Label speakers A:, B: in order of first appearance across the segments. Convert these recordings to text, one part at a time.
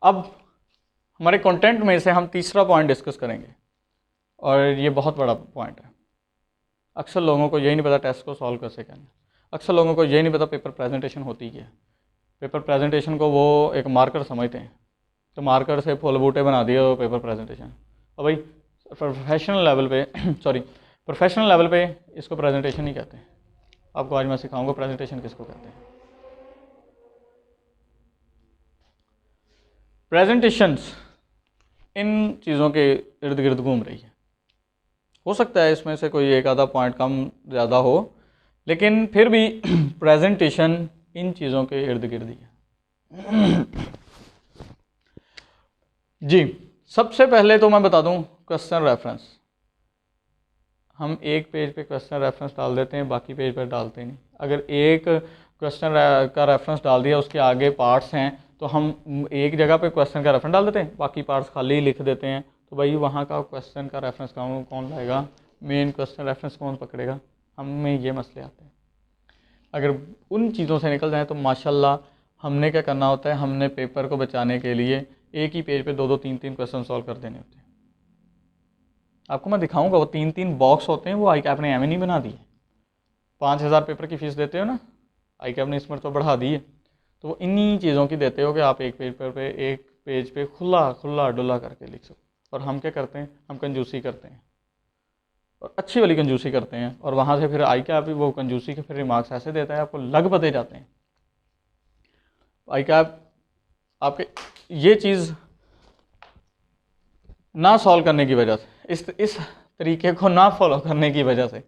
A: अब हमारे कंटेंट में से हम तीसरा पॉइंट डिस्कस करेंगे और ये बहुत बड़ा पॉइंट है। अक्सर लोगों को यही नहीं पता टेस्ट को सॉल्व कैसे करना है। अक्सर लोगों को यही नहीं पता पेपर प्रेजेंटेशन होती क्या है। पेपर प्रेजेंटेशन को वो एक मार्कर समझते हैं, तो मार्कर से फुल बूटे बना दिए वो पेपर प्रेजेंटेशन। और भाई प्रोफेशनल लेवल पे प्रोफेशनल लेवल पे इसको प्रेजेंटेशन ही कहते हैं। आपको आज मैं सिखाऊंगा प्रेजेंटेशन किसको कहते हैं। प्रेजेंटेशंस इन चीज़ों के इर्द गिर्द घूम रही है। हो सकता है इसमें से कोई एक आधा पॉइंट कम ज़्यादा हो, लेकिन फिर भी प्रेजेंटेशन इन चीज़ों के इर्द गिर्द ही है। जी, सबसे पहले तो मैं बता दूं क्वेश्चन रेफरेंस। हम एक पेज पे क्वेश्चन रेफरेंस डाल देते हैं, बाकी पेज पर डालते नहीं। अगर एक क्वेश्चन का रेफरेंस डाल दिया, उसके आगे पार्ट्स हैं, तो हम एक जगह पे क्वेश्चन का रेफरेंस डाल देते हैं, बाकी पार्ट्स खाली लिख देते हैं। तो भाई वहाँ का क्वेश्चन का रेफरेंस कौन लाएगा, मेन क्वेश्चन रेफरेंस कौन पकड़ेगा, हमें ये मसले आते हैं। अगर उन चीज़ों से निकल जाए तो माशाल्लाह हमने क्या करना होता है, हमने पेपर को बचाने के लिए एक ही पेज पे 2-2 3-3 क्वेश्चन सॉल्व कर देने होते हैं। आपको मैं दिखाऊंगा, वो 3-3 बॉक्स होते हैं, वो आई कैप ने एम नहीं बना दिए। 5,000 पेपर की फ़ीस देते हो ना, आई कैप ने इसमें तो बढ़ा दी है, तो वो इन्हीं चीज़ों की देते हो कि आप एक पेज पे खुला डुला करके लिख सको। और हम क्या करते हैं, हम कंजूसी करते हैं और अच्छी वाली कंजूसी करते हैं, और वहाँ से फिर आई कैप भी वो कंजूसी के फिर रिमार्क्स ऐसे देता है, आपको लग पते जाते हैं। आई कैप आपके ये चीज़ ना सॉल्व करने की वजह से, इस तरीके को ना फॉलो करने की वजह से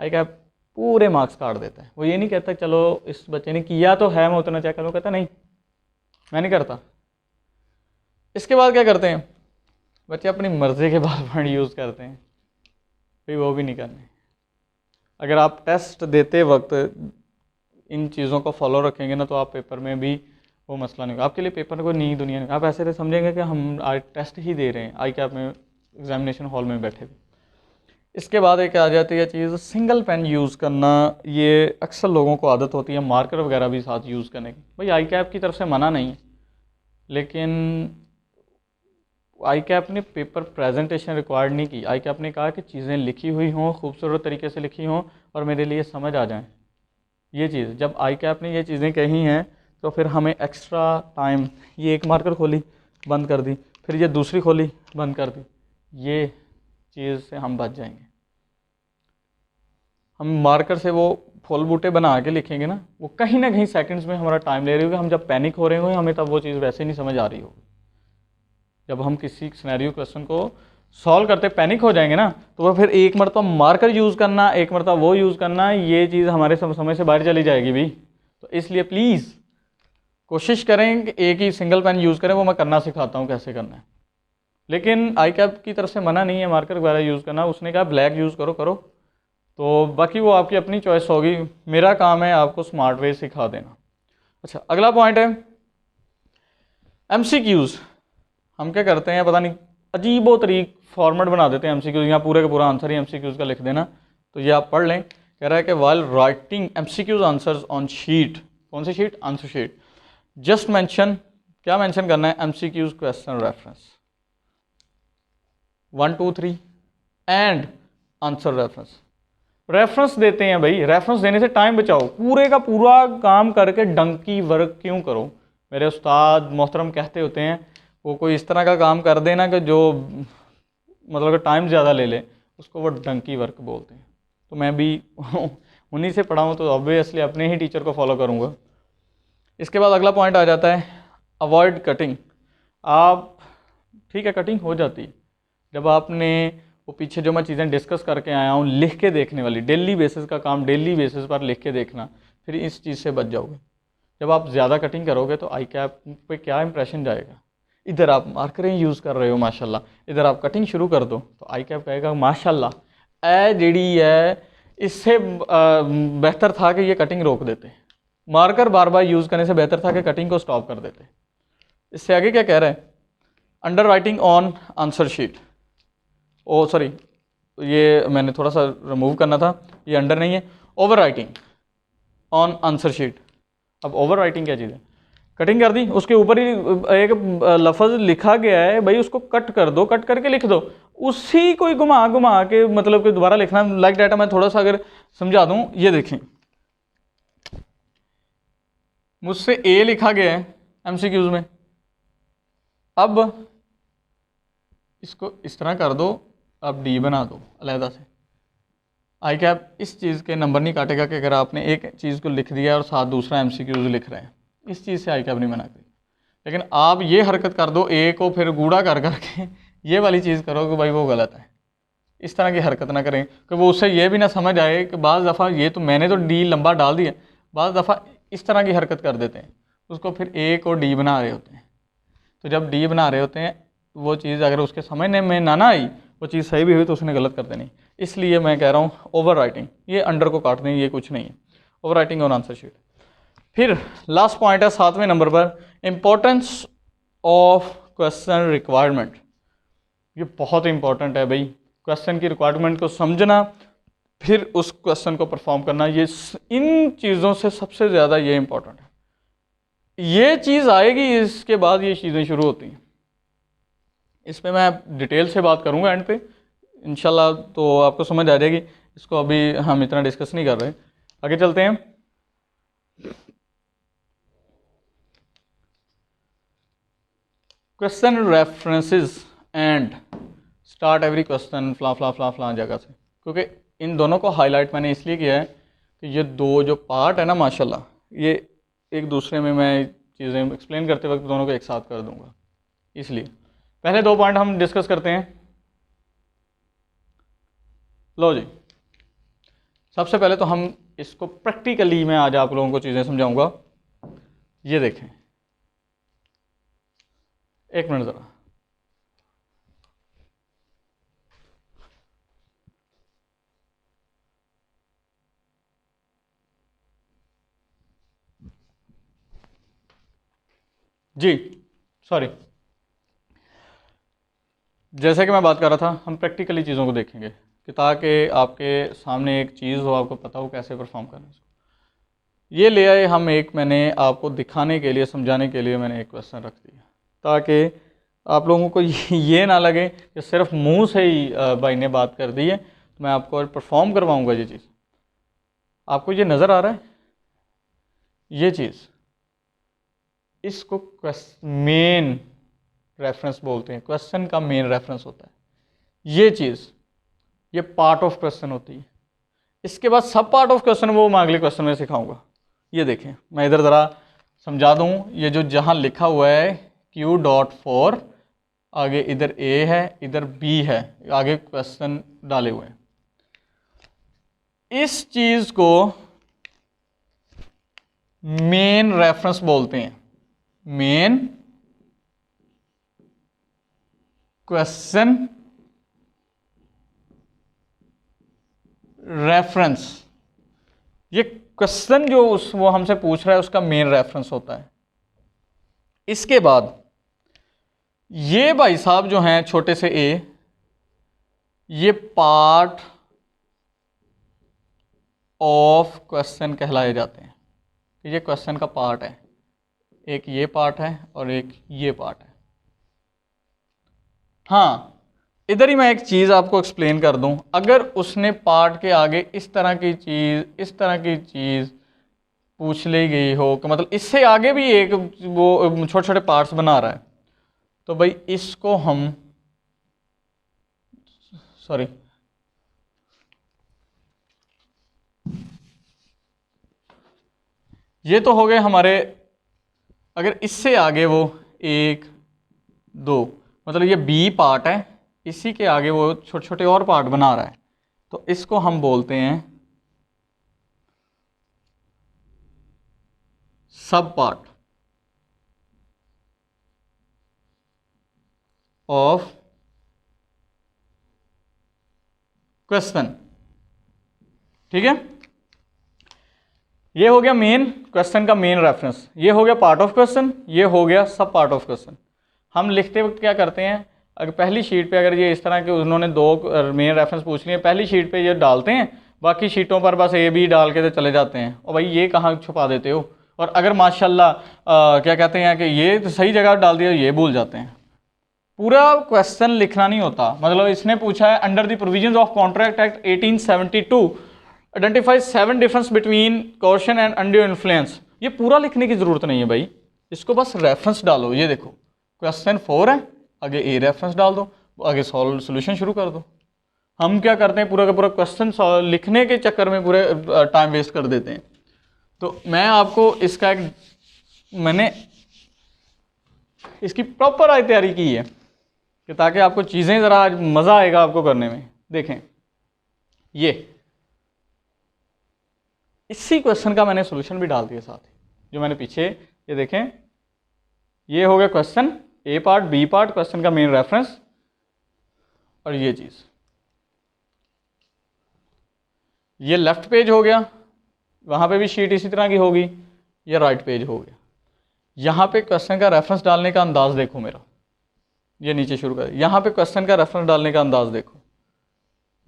A: आई कैप पूरे मार्क्स काट देता है। वो ये नहीं कहता चलो इस बच्चे ने किया तो है, मैं उतना चेक करूँ, कहता नहीं मैं नहीं करता। इसके बाद क्या करते हैं बच्चे, अपनी मर्ज़ी के बाल फंड यूज़ करते हैं, भाई वो भी नहीं करने। अगर आप टेस्ट देते वक्त इन चीज़ों को फॉलो रखेंगे ना, तो आप पेपर में भी वो मसला नहीं होगा। आपके लिए पेपर को नई दुनिया नहीं, आप ऐसे तो समझेंगे कि हम आज टेस्ट ही दे रहे हैं आई कैप में, एग्जामिनेशन हॉल में बैठे हुए। इसके बाद एक आ जाती है चीज़ सिंगल पेन यूज़ करना। ये अक्सर लोगों को आदत होती है मार्कर वगैरह भी साथ यूज़ करने की। भाई आई कैप की तरफ से मना नहीं है, लेकिन आई कैप ने पेपर प्रेजेंटेशन रिक्वायर्ड नहीं की। आई कैप ने कहा कि चीज़ें लिखी हुई हों, खूबसूरत तरीके से लिखी हों और मेरे लिए समझ आ जाएं। ये चीज़ जब आई कैप ने ये चीज़ें कही हैं, तो फिर हमें एक्स्ट्रा टाइम, ये एक मार्कर खोली बंद कर दी, फिर ये दूसरी खोली बंद कर दी, ये चीज़ से हम बच जाएंगे। हम मार्कर से वो फुल बूटे बना के लिखेंगे ना, वो कहीं ना कहीं सेकंड्स में हमारा टाइम ले रही होगी। हम जब पैनिक हो रहे होंगे, हमें तब वो चीज़ वैसे नहीं समझ आ रही होगी। जब हम किसी सिनेरियो क्वेश्चन को सॉल्व करते पैनिक हो जाएंगे ना, तो वह फिर एक मरतबा मार्कर यूज़ करना, एक मरतबा वो यूज़ करना, ये चीज़ हमारे समय से बाहर चली जाएगी भी। तो इसलिए प्लीज़ कोशिश करें कि एक ही सिंगल पेन यूज़ करें। वो मैं करना सिखाता हूँ कैसे करना है, लेकिन आई कैप की तरफ से मना नहीं है मार्कर वगैरह यूज़ करना। उसने कहा ब्लैक यूज़ करो, तो बाकी वो आपकी अपनी चॉइस होगी। मेरा काम है आपको स्मार्ट वे सिखा देना। अच्छा, अगला पॉइंट है MCQs। हम क्या करते हैं पता नहीं, अजीबो तरीक फॉर्मेट बना देते हैं MCQs, यहाँ पूरे का पूरा आंसर ही MCQs का लिख देना। तो ये आप पढ़ लें। कह रहा है कि while writing MCQs answers on sheet, कौन सी sheet, answer sheet, just mention, क्या मेंशन करना है, MCQs question reference 1 2 3 and answer reference. Reference देते हैं भाई, रेफरेंस देने से टाइम बचाओ। पूरे का पूरा काम करके डंकी वर्क क्यों करो। मेरे उस्ताद मोहतरम कहते होते हैं, वो कोई इस तरह का काम कर देना कि जो मतलब कि टाइम ज़्यादा ले ले, उसको वो डंकी वर्क बोलते हैं। तो मैं भी उन्हीं से पढ़ा हूँ, तो ऑब्वियसली अपने ही टीचर को फॉलो करूँगा। इसके बाद अगला पॉइंट आ जाता है अवॉइड कटिंग। आप ठीक है, कटिंग हो जाती है जब आपने वो पीछे जो मैं चीज़ें डिस्कस करके आया हूँ, लिख के देखने वाली, डेली बेसिस का काम, डेली बेसिस पर लिख के देखना, फिर इस चीज़ से बच जाओगे। जब आप ज़्यादा कटिंग करोगे तो आई कैप पे क्या इंप्रेशन जाएगा। इधर आप मार्करें यूज़ कर रहे हो माशाल्लाह, इधर आप कटिंग शुरू कर दो तो आई कैप कहेगा माशाल्लाह ए जेडी है, इससे बेहतर था कि ये कटिंग रोक देते। मार्कर बार बार यूज़ करने से बेहतर था कि कटिंग को स्टॉप कर देते। इससे आगे क्या कह रहे हैं, under writing on answer sheet. Oh sorry, ये मैंने थोड़ा सा रिमूव करना था, ये अंडर नहीं है। Over writing on answer sheet. अब ओवर राइटिंग क्या चीज़ है, कटिंग कर दी, उसके ऊपर ही एक लफ्ज़ लिखा गया है भाई, उसको कट कर दो, कट करके लिख दो, उसी को ही घुमा घुमा के मतलब कि दोबारा लिखना। लाइक डाटा मैं थोड़ा सा अगर समझा दूं, ये देखें, मुझसे ए लिखा गया है एमसीक्यूज में, अब इसको इस तरह कर दो, अब डी बना दो अलहदा से। आई कैप इस चीज़ के नंबर नहीं काटेगा कि अगर आपने एक चीज़ को लिख दिया और साथ दूसरा एमसीक्यूज लिख रहे हैं, इस चीज़ से आई कैप नहीं मना करेगी। लेकिन आप ये हरकत कर दो, ए को फिर गूढ़ा कर करके ये वाली चीज़ करो कि भाई वो गलत है, इस तरह की हरकत ना करें कि वो उससे ये भी ना समझ आए कि बाज़ दफ़ा ये तो मैंने तो डी लंबा डाल दिया, बाज़ दफ़ा इस तरह की हरकत कर देते हैं, उसको फिर ए को डी बना रहे होते हैं। तो जब डी बना रहे होते हैं, वो चीज़ अगर उसके समझने में ना आई, वो चीज़ सही भी हुई तो उसने गलत कर देनी। इसलिए मैं कह रहा हूँ ओवर राइटिंग, ये अंडर को काट दें, ये कुछ नहीं है, over writing on answer sheet. फिर लास्ट पॉइंट है 7वें नंबर पर, इम्पोर्टेंस ऑफ क्वेश्चन रिक्वायरमेंट। ये बहुत इंपॉर्टेंट है भाई, क्वेश्चन की रिक्वायरमेंट को समझना, फिर उस क्वेश्चन को परफॉर्म करना, ये इन चीज़ों से सबसे ज़्यादा ये इंपॉर्टेंट है। ये चीज़ आएगी, इसके बाद ये चीज़ें शुरू होती हैं। इस पर मैं डिटेल से बात करूँगा एंड पे इंशाल्लाह, तो आपको समझ आ जाएगी। इसको अभी हम इतना डिस्कस नहीं कर रहे, आगे चलते हैं। Question references and start every question फ्ला फ्ला फ्ला फ्ला जगह से, क्योंकि इन दोनों को हाईलाइट मैंने इसलिए किया है कि ये दो जो पार्ट है ना माशाल्लाह, ये एक दूसरे में मैं चीज़ें एक्सप्लेन करते वक्त दोनों को एक साथ कर दूंगा। इसलिए पहले 2 पॉइंट हम डिस्कस करते हैं। लो जी, सबसे पहले तो हम इसको प्रैक्टिकली मैं आज आप लोगों को चीज़ें समझाऊंगा। ये देखें, एक मिनट ज़रा, जी सॉरी, जैसे कि मैं बात कर रहा था, हम प्रैक्टिकली चीज़ों को देखेंगे कि ताकि आपके सामने एक चीज़ हो, आपको पता हो कैसे परफॉर्म करना है। ये ले आए हम एक, मैंने आपको दिखाने के लिए, समझाने के लिए मैंने एक क्वेश्चन रख दिया, ताकि आप लोगों को ये ना लगे कि सिर्फ मुंह से ही भाई ने बात कर दी है, तो मैं आपको परफॉर्म करवाऊँगा। ये चीज़ आपको ये नज़र आ रहा है, ये चीज़, इसको मेन रेफरेंस बोलते हैं, क्वेश्चन का मेन रेफरेंस होता है ये चीज़, ये पार्ट ऑफ क्वेश्चन होती है। इसके बाद सब पार्ट ऑफ क्वेश्चन वो मैं अगले क्वेश्चन में सिखाऊंगा। ये देखें, मैं इधर ज़रा समझा दूं, ये जो जहां लिखा हुआ है Q.4, आगे इधर A है, इधर B है, आगे क्वेश्चन डाले हुए हैं। इस चीज़ को मेन रेफरेंस बोलते हैं, मेन क्वेश्चन रेफरेंस। ये क्वेश्चन जो वो हमसे पूछ रहा है उसका मेन रेफरेंस होता है। इसके बाद ये भाई साहब जो हैं छोटे से ए, ये पार्ट ऑफ क्वेश्चन कहलाए जाते हैं। ये क्वेश्चन का पार्ट है, एक ये पार्ट है और एक ये पार्ट है। हाँ, इधर ही मैं एक चीज़ आपको एक्सप्लेन कर दूं, अगर उसने पार्ट के आगे इस तरह की चीज़ पूछ ली गई हो कि मतलब इससे आगे भी एक वो छोटे छोटे पार्ट्स बना रहा है, तो भाई इसको हम, सॉरी, ये तो हो गए हमारे, अगर इससे आगे वो 1 2 मतलब ये बी पार्ट है, इसी के आगे वो छोटे छोटे और पार्ट बना रहा है, तो इसको हम बोलते हैं सब पार्ट ऑफ क्वेश्चन। ठीक है, ये हो गया मेन क्वेश्चन का मेन रेफरेंस, ये हो गया पार्ट ऑफ क्वेश्चन, ये हो गया सब पार्ट ऑफ क्वेश्चन। हम लिखते वक्त क्या करते हैं, अगर पहली शीट पे अगर ये इस तरह के उन्होंने 2 मेन रेफरेंस पूछ लिए, पहली शीट पे ये डालते हैं, बाकी शीटों पर बस ए बी डाल के तो चले जाते हैं। और भाई ये कहाँ छुपा देते हो, और अगर माशाल्लाह क्या कहते हैं कि ये तो सही जगह डाल दिया, ये भूल जाते हैं। पूरा क्वेश्चन लिखना नहीं होता। मतलब इसने पूछा है under the provisions of contract act 1872 identify 7 difference between coercion and undue influence. ये पूरा लिखने की जरूरत नहीं है भाई, इसको बस रेफरेंस डालो। ये देखो क्वेश्चन 4 है, आगे ए रेफरेंस डाल दो, आगे सॉल्व सोल्यूशन शुरू कर दो। हम क्या करते हैं, पूरा का पूरा क्वेश्चन लिखने के चक्कर में पूरे टाइम वेस्ट कर देते हैं। तो मैं आपको इसका एक मैंने इसकी प्रॉपर आज तैयारी की है कि ताकि आपको चीज़ें ज़रा आज मज़ा आएगा आपको करने में। देखें ये इसी क्वेश्चन का मैंने सॉल्यूशन भी डाल दिया साथ ही, जो मैंने पीछे ये देखें, ये हो गया क्वेश्चन ए पार्ट, बी पार्ट, क्वेश्चन का मेन रेफरेंस, और ये चीज़ ये लेफ्ट पेज हो गया, वहाँ पे भी शीट इसी तरह की होगी, ये राइट पेज हो गया। यहाँ पे क्वेश्चन का रेफरेंस डालने का अंदाज़ देखो मेरा, ये नीचे शुरू कर, यहाँ पे क्वेश्चन का रेफरेंस डालने का अंदाज़ देखो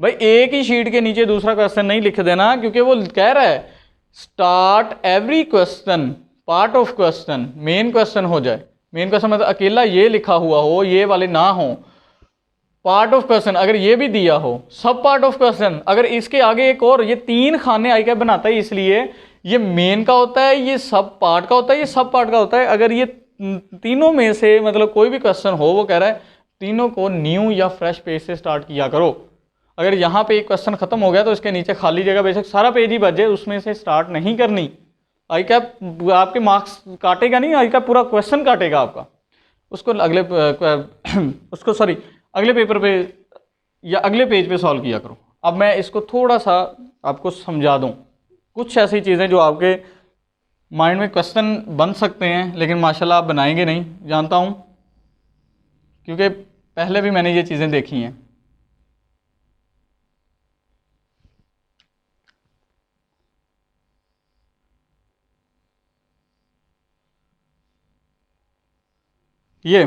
A: भाई। एक ही शीट के नीचे दूसरा क्वेश्चन नहीं लिख देना, क्योंकि वो कह रहा है start every question part of question, main question हो जाए। मेन क्वेश्चन मतलब अकेला ये लिखा हुआ हो, ये वाले ना हो। पार्ट ऑफ क्वेश्चन अगर ये भी दिया हो, सब पार्ट ऑफ क्वेश्चन, अगर इसके आगे एक और, ये 3 खाने आई कैप बनाता है, इसलिए ये मेन का होता है, ये सब पार्ट का होता है, ये सब पार्ट का होता है। अगर ये तीनों में से मतलब कोई भी क्वेश्चन हो, वो कह रहा है तीनों को न्यू या फ्रेश पेज से स्टार्ट किया करो। अगर यहाँ पे एक क्वेश्चन खत्म हो गया तो इसके नीचे खाली जगह, बेशक सारा पेज ही बचे, उसमें से स्टार्ट नहीं करनी। आई कैप आपके मार्क्स काटेगा नहीं, आई कैप पूरा क्वेश्चन काटेगा आपका। उसको अगले पेपर पे या अगले पेज पे सॉल्व किया करो। अब मैं इसको थोड़ा सा आपको समझा दूं, कुछ ऐसी चीज़ें जो आपके माइंड में क्वेश्चन बन सकते हैं, लेकिन माशाल्लाह आप बनाएंगे नहीं, जानता हूं, क्योंकि पहले भी मैंने ये चीज़ें देखी हैं। ये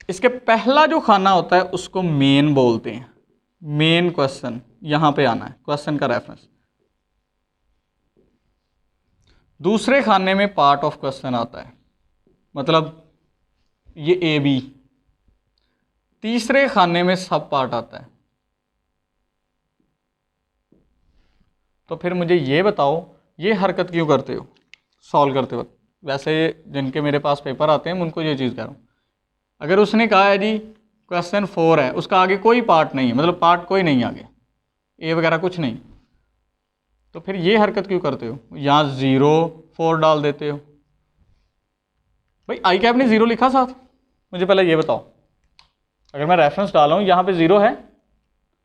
A: इसके पहला जो खाना होता है उसको मेन बोलते हैं। मेन क्वेश्चन यहां पे आना है, क्वेश्चन का रेफरेंस। दूसरे खाने में पार्ट ऑफ क्वेश्चन आता है, मतलब ये ए बी। तीसरे खाने में सब पार्ट आता है। तो फिर मुझे ये बताओ, ये हरकत क्यों करते हो सॉल्व करते वक्त? वैसे जिनके मेरे पास पेपर आते हैं उनको ये चीज़ कह रहा हूँ। अगर उसने कहा है जी क्वेश्चन 4 है, उसका आगे कोई पार्ट नहीं है, मतलब पार्ट कोई नहीं आगे, ए वगैरह कुछ नहीं, तो फिर ये हरकत क्यों करते हो? यहाँ 0 4 डाल देते हो। भाई आई कैप ने 0 लिखा साथ? मुझे पहले ये बताओ, अगर मैं रेफरेंस डाला हूँ यहाँ पे 0 है,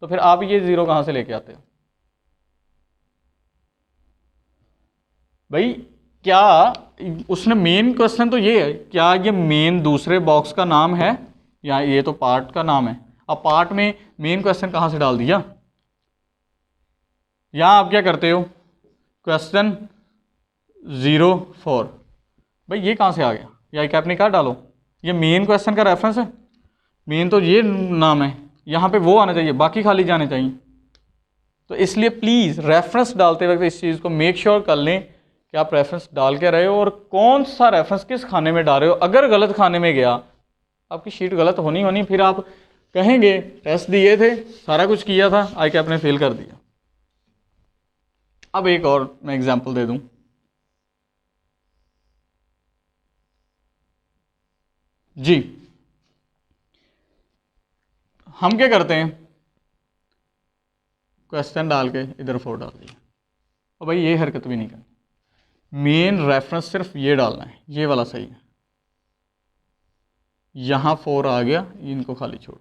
A: तो फिर आप ये 0 कहाँ से लेके आते हो? भाई क्या उसने मेन क्वेश्चन तो ये है, क्या ये मेन दूसरे बॉक्स का नाम है या ये तो पार्ट का नाम है? अब पार्ट में मेन क्वेश्चन कहाँ से डाल दिया? यहाँ आप क्या करते हो, क्वेश्चन 0 4, भाई ये कहाँ से आ गया? या कैप ने कहा डालो, ये मेन क्वेश्चन का रेफरेंस है, मेन तो ये नाम है, यहाँ पे वो आना चाहिए, बाकी खाली जाने चाहिए। तो इसलिए प्लीज़ रेफरेंस डालते वक्त इस चीज़ को मेक श्योर कर लें कि आप रेफरेंस डाल के रहे हो और कौन सा रेफरेंस किस खाने में डाल रहे हो। अगर गलत खाने में गया, आपकी शीट गलत होनी, फिर आप कहेंगे टेस्ट दिए थे, सारा कुछ किया था, आई कैप ने फेल कर दिया। अब एक और मैं एग्जांपल दे दूं। जी हम क्या करते हैं, क्वेश्चन डाल के इधर 4 डाल दिया, और भाई ये हरकत भी नहीं करनी। मेन रेफरेंस सिर्फ ये डालना है, ये वाला सही है। यहाँ 4 आ गया, इनको खाली छोड़।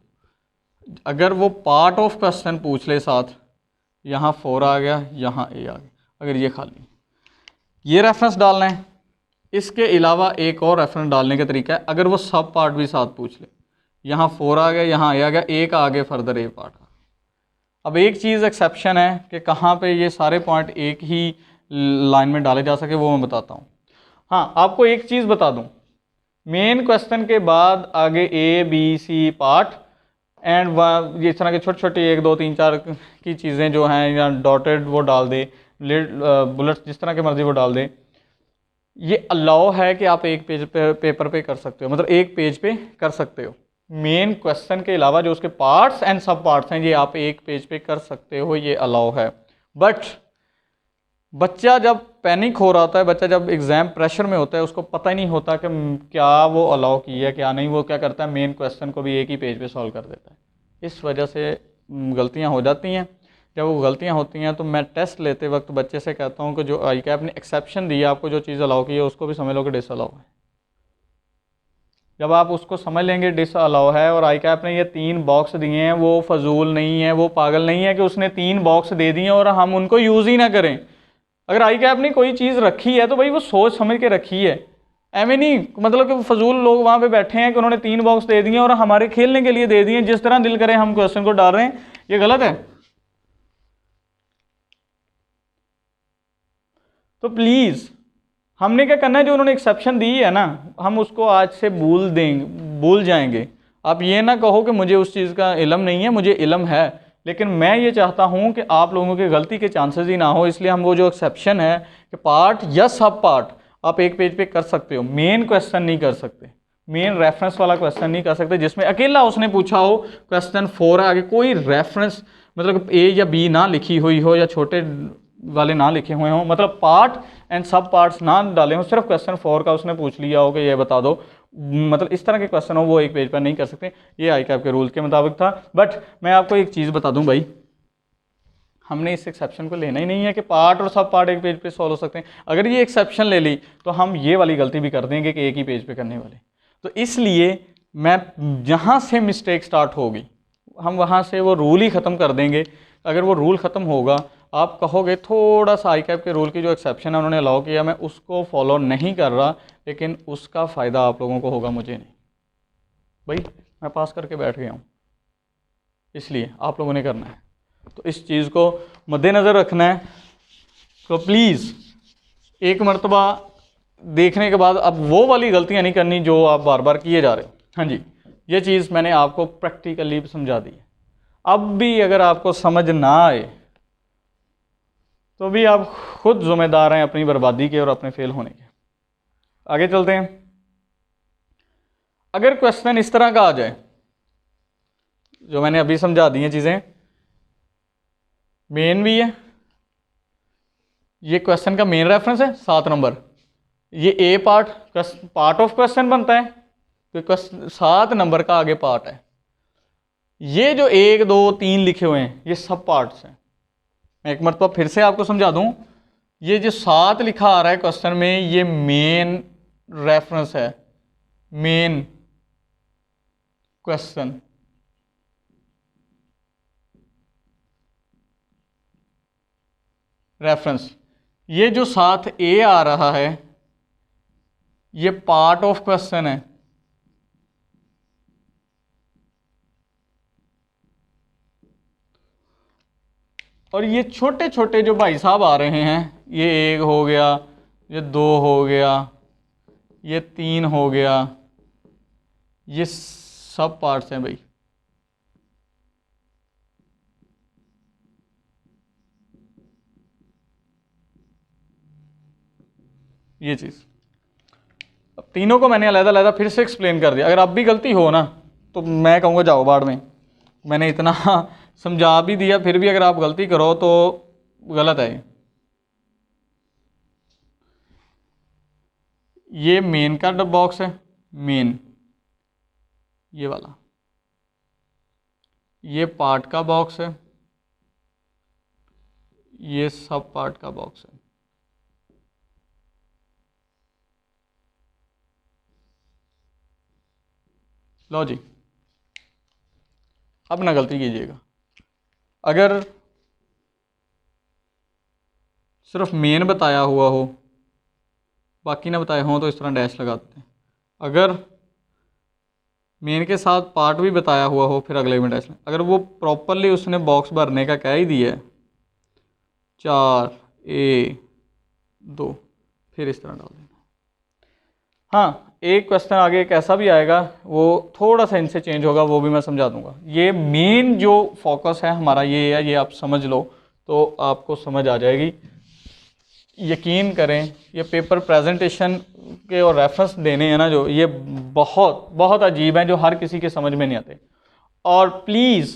A: अगर वो पार्ट ऑफ क्वेश्चन पूछ ले साथ, यहाँ 4 आ गया, यहाँ ए आ गया, अगर ये खाली, ये रेफरेंस डालना है। इसके अलावा एक और रेफरेंस डालने का तरीका है, अगर वो सब पार्ट भी साथ पूछ ले, यहाँ 4 आ गया, यहाँ ए आ गया, एक आगे फर्दर ए पार्ट। अब एक चीज़ एक्सेप्शन है कि कहाँ पे ये सारे पॉइंट एक ही लाइन में डाले जा सके, वो मैं बताता हूँ। हाँ, आपको एक चीज़ बता दूँ, मेन क्वेश्चन के बाद आगे A B C part and इस तरह के छोटे छोटे 1 2 3 4 की चीज़ें जो हैं या डॉटेड वो डाल दे, बुलेट्स जिस तरह के मर्जी वो डाल दें। ये अलाउ है कि आप एक पेज पे पेपर पे कर सकते हो, मतलब एक पेज पे कर सकते हो। मेन क्वेश्चन के अलावा जो उसके पार्ट्स एंड सब पार्ट्स हैं ये आप एक पेज पे कर सकते हो, ये अलाउ है। बट बच्चा जब पैनिक हो रहा होता है, बच्चा जब एग्जाम प्रेशर में होता है, उसको पता ही नहीं होता कि क्या वो अलाउ किया क्या नहीं, वो क्या करता है मेन क्वेश्चन को भी एक ही पेज पे सॉल्व कर देता है। इस वजह से गलतियां हो जाती हैं। जब वो गलतियां होती हैं तो मैं टेस्ट लेते वक्त बच्चे से कहता हूं कि जो आई कैप ने एक्सेप्शन दिया आपको, जो चीज़ अलाउ की है उसको भी समझ लो कि डिस अलाउ है। जब आप उसको समझ लेंगे डिस अलाउ है, और आई कैप ने ये 3 बॉक्स दिए हैं, वो फजूल नहीं है, वो पागल नहीं है कि उसने 3 बॉक्स दे दिए और हम उनको यूज़ ही ना करें। अगर आई कैप ने कोई चीज़ रखी है तो भाई वो सोच समझ के रखी है, एम नहीं मतलब कि फजूल लोग वहाँ पे बैठे हैं कि उन्होंने 3 बॉक्स दे दिए और हमारे खेलने के लिए दे दिए, जिस तरह दिल करे हम क्वेश्चन को डाल रहे हैं, ये गलत है। तो प्लीज़ हमने क्या करना है, जो उन्होंने एक्सेप्शन दी है ना, हम उसको आज से भूल जाएंगे। आप ये ना कहो कि मुझे उस चीज़ का इल्म नहीं है, मुझे इल्म है, लेकिन मैं ये चाहता हूँ कि आप लोगों की गलती के चांसेस ही ना हो, इसलिए हम वो जो एक्सेप्शन है कि पार्ट या सब पार्ट आप एक पेज पे कर सकते हो, मेन क्वेश्चन नहीं कर सकते, मेन रेफरेंस वाला क्वेश्चन नहीं कर सकते जिसमें अकेला उसने पूछा हो क्वेश्चन 4 है, आगे कोई रेफरेंस मतलब ए या बी ना लिखी हुई हो या छोटे वाले ना लिखे हुए हों, मतलब पार्ट एंड सब पार्ट्स ना डाले हों, सिर्फ क्वेश्चन 4 का उसने पूछ लिया हो कि ये बता दो, मतलब इस तरह के क्वेश्चन हो वो एक पेज पर नहीं कर सकते। ये आई कैप के रूल के मुताबिक था। बट मैं आपको एक चीज़ बता दूं भाई, हमने इस एक्सेप्शन को लेना ही नहीं है कि पार्ट और सब पार्ट एक पेज पे सॉल्व हो सकते हैं। अगर ये एक्सेप्शन ले ली तो हम ये वाली गलती भी कर देंगे कि एक ही पेज पे करने वाले। तो इसलिए मैं जहाँ से मिस्टेक स्टार्ट होगी हम वहाँ से वो रूल ही ख़त्म कर देंगे। अगर वो रूल ख़त्म होगा, आप कहोगे थोड़ा सा आई कैप के रूल की जो एक्सेप्शन है उन्होंने अलाउ किया, मैं उसको फॉलो नहीं कर रहा, लेकिन उसका फ़ायदा आप लोगों को होगा, मुझे नहीं। भाई मैं पास करके बैठ गया हूँ, इसलिए आप लोगों ने करना है, तो इस चीज़ को मद्देनज़र रखना है। तो प्लीज़ एक मरतबा देखने के बाद अब वो वाली गलतियाँ नहीं करनी जो आप बार बार किए जा रहे हो। हाँ जी, ये चीज़ मैंने आपको प्रैक्टिकली समझा दी है। अब भी अगर आपको समझ ना आए तो भी आप खुद जिम्मेदार हैं अपनी बर्बादी के और अपने फेल होने के। आगे चलते हैं। अगर क्वेश्चन इस तरह का आ जाए, जो मैंने अभी समझा दी हैं चीज़ें, मेन भी है, ये क्वेश्चन का मेन रेफरेंस है 7 नंबर, ये ए पार्ट ऑफ क्वेश्चन बनता है, तो क्वेश्चन 7 नंबर का आगे पार्ट है। ये जो 1 2 3 लिखे हुए हैं ये सब पार्ट्स हैं। मैं एक मरतबा फिर से आपको समझा दूं, ये जो 7 लिखा आ रहा है क्वेश्चन में, ये मेन रेफरेंस है, मेन क्वेश्चन। रेफरेंस, ये जो 7 ए आ रहा है ये पार्ट ऑफ क्वेश्चन है। और ये छोटे छोटे जो भाई साहब आ रहे हैं, ये 1 हो गया, ये 2 हो गया, ये 3 हो गया, ये सब पार्ट्स हैं भाई। ये चीज़ अब तीनों को मैंने अलग-अलग फिर से एक्सप्लेन कर दिया। अगर अब भी गलती हो ना तो मैं कहूँगा जाओ बाढ़ में, मैंने इतना समझा भी दिया, फिर भी अगर आप गलती करो तो गलत है। ये मेन का बॉक्स है, मेन ये वाला, ये पार्ट का बॉक्स है, ये सब पार्ट का बॉक्स है। लो जी, अब ना गलती कीजिएगा। अगर सिर्फ मेन बताया हुआ हो, बाकी ना बताए हों, तो इस तरह डैश लगा देते हैं। अगर मेन के साथ पार्ट भी बताया हुआ हो फिर अगले में डैश। अगर वो प्रॉपरली उसने बॉक्स भरने का कह ही दिया है 4 A 2, फिर इस तरह डाल देना। हाँ, एक क्वेश्चन आगे एक ऐसा भी आएगा, वो थोड़ा सा इनसे चेंज होगा, वो भी मैं समझा दूंगा। ये मेन जो फोकस है हमारा ये है, ये आप समझ लो तो आपको समझ आ जाएगी। यकीन करें ये पेपर प्रेजेंटेशन के और रेफरेंस देने हैं ना जो, ये बहुत बहुत अजीब हैं, जो हर किसी के समझ में नहीं आते। और प्लीज़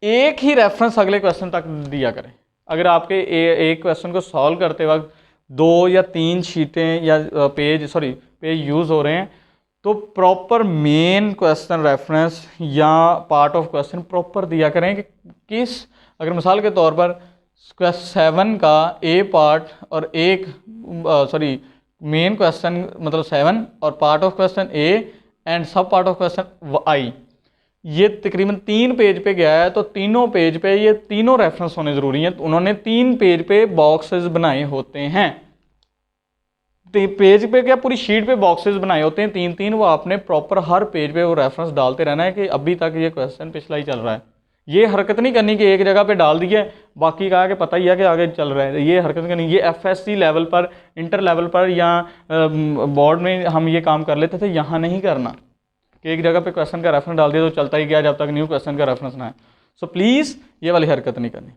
A: एक ही रेफरेंस अगले क्वेश्चन तक दिया करें। अगर आपके एक क्वेश्चन को सॉल्व करते वक्त 2 या 3 शीटें या पेज यूज़ हो रहे हैं, तो प्रॉपर मेन क्वेश्चन रेफरेंस या पार्ट ऑफ क्वेश्चन प्रॉपर दिया करें कि अगर मिसाल के तौर पर क्वेश्चन 7 का ए पार्ट और मेन क्वेश्चन मतलब 7 और part of question A and सब पार्ट ऑफ क्वेश्चन आई, ये तकरीबन 3 पेज पे गया है, तो तीनों पेज पे ये तीनों रेफरेंस होने ज़रूरी हैं। तो उन्होंने 3 पेज पे बॉक्सेस बनाए होते हैं, पेज पे क्या पूरी शीट पे बॉक्सेस बनाए होते हैं 3-3, वो आपने प्रॉपर हर पेज पे वो रेफरेंस डालते रहना है कि अभी तक ये क्वेश्चन पिछला ही चल रहा है। ये हरकत नहीं करनी कि एक जगह पे डाल दिया बाकी का कि पता ही है कि आगे चल रहा है, ये हरकत करनी। ये एफएससी लेवल पर, इंटर लेवल पर या बोर्ड में हम ये काम कर लेते थे, यहाँ नहीं करना कि एक जगह पे क्वेश्चन का रेफरेंस डाल दिया तो चलता ही गया जब तक न्यू क्वेश्चन का रेफरेंस ना है। सो प्लीज़ ये वाली हरकत नहीं करनी।